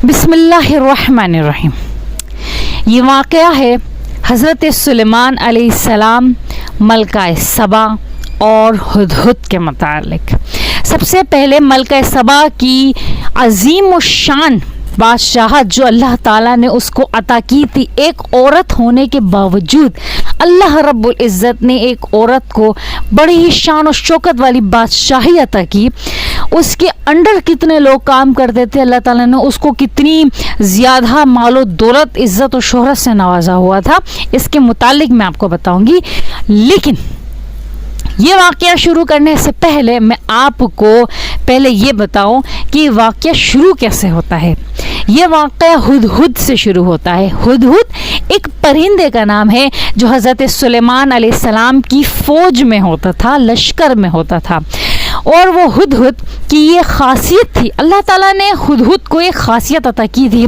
بسم اللہ الرحمن الرحیم. یہ واقعہ ہے حضرت سلیمان علیہ السلام ملکہ سبا اور ہدہد کے متعلق. سب سے پہلے ملکہ سبا کی عظیم و شان بادشاہت جو اللہ تعالیٰ نے اس کو عطا کی تھی، ایک عورت ہونے کے باوجود اللہ رب العزت نے ایک عورت کو بڑی ہی شان و شوکت والی بادشاہی عطا کی. اس کے انڈر کتنے لوگ کام کرتے تھے، اللہ تعالیٰ نے اس کو کتنی زیادہ مال و دولت، عزت و شہرت سے نوازا ہوا تھا، اس کے متعلق میں آپ کو بتاؤں گی. لیکن یہ واقعہ شروع کرنے سے پہلے میں آپ کو پہلے یہ بتاؤں کہ واقعہ شروع کیسے ہوتا ہے. یہ واقعہ ہدہد سے شروع ہوتا ہے. ہدہد ایک پرندے کا نام ہے جو حضرت سلیمان علیہ السلام کی فوج میں ہوتا تھا، لشکر میں ہوتا تھا. اور وہ ہدہد کی یہ خاصیت تھی، اللہ تعالیٰ نے ہدہد کو ایک خاصیت عطا کی تھی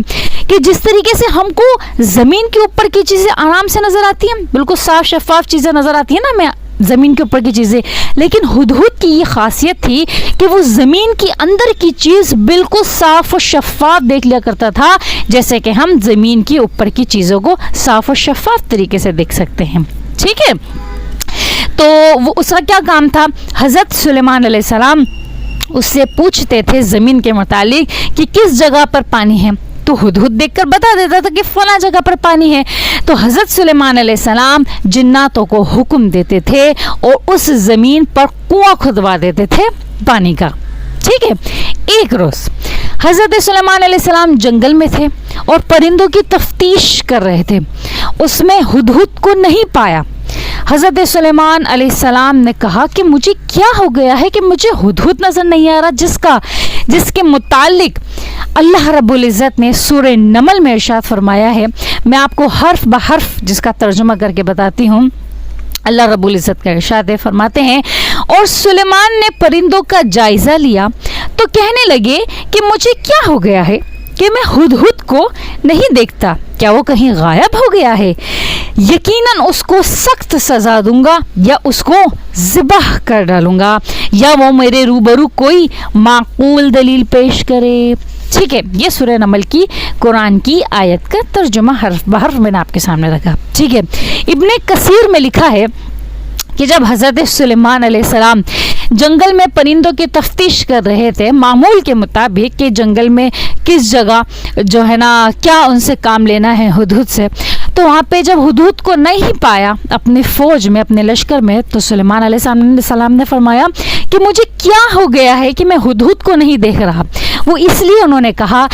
کہ جس طریقے سے ہم کو زمین کے اوپر کی چیزیں آرام سے نظر آتی ہیں، بالکل صاف شفاف چیزیں نظر آتی ہیں نا ہمیں زمین کے اوپر کی چیزیں، لیکن ہدہد کی یہ خاصیت تھی کہ وہ زمین کے اندر کی چیز بالکل صاف و شفاف دیکھ لیا کرتا تھا، جیسے کہ ہم زمین کے اوپر کی چیزوں کو صاف و شفاف طریقے سے دیکھ سکتے ہیں. ٹھیک ہے، تو وہ اس کا کیا کام تھا، حضرت سلیمان علیہ السلام اس سے پوچھتے تھے زمین کے متعلق کہ کس جگہ پر پانی ہے، تو ہدہد دیکھ کر بتا دیتا تھا کہ فلاں جگہ پر پانی ہے. تو حضرت سلیمان علیہ السلام جناتوں کو حکم دیتے تھے اور اس زمین پر کنواں کھدوا دیتے تھے پانی کا. ٹھیک ہے، ایک روز حضرت سلیمان علیہ السلام جنگل میں تھے اور پرندوں کی تفتیش کر رہے تھے. اس میں ہدہد کو نہیں پایا. حضرت سلیمان علیہ السلام نے کہا کہ مجھے کیا ہو گیا ہے کہ مجھے ہدہد نظر نہیں آ رہا، جس کے متعلق اللہ رب العزت نے سورہ نمل میں ارشاد فرمایا ہے. میں آپ کو حرف بحرف جس کا ترجمہ کر کے بتاتی ہوں. اللہ رب العزت کا ارشاد فرماتے ہیں، اور سلیمان نے پرندوں کا جائزہ لیا تو کہنے لگے کہ مجھے کیا ہو گیا ہے کہ میں ہدہد کو نہیں دیکھتا، کیا وہ کہیں غائب ہو گیا ہے؟ یقیناً اس کو سخت سزا دوں گا یا اس کو ذبح کر ڈالوں گا یا وہ میرے روبرو کوئی معقول دلیل پیش کرے. ٹھیک ہے، یہ سورہ نمل کی قرآن کی آیت کا ترجمہ حرف بحرف میں نے آپ کے سامنے رکھا. ٹھیک ہے، ابن کثیر میں لکھا ہے کہ جب حضرت سلیمان علیہ السلام جنگل میں پرندوں کی تفتیش کر رہے تھے، معمول کے مطابق کہ جنگل میں کس جگہ جو ہے نا کیا ان سے کام لینا ہے ہدہد سے، تو وہاں پہ جب ہدہد کو نہیں پایا اپنی فوج میں، اپنے لشکر میں، تو سلیمان علیہ السلام نے فرمایا کہ مجھے کیا ہو گیا ہے کہ میں ہدہد کو نہیں دیکھ رہا. وہ اس لیے انہوں نے کہا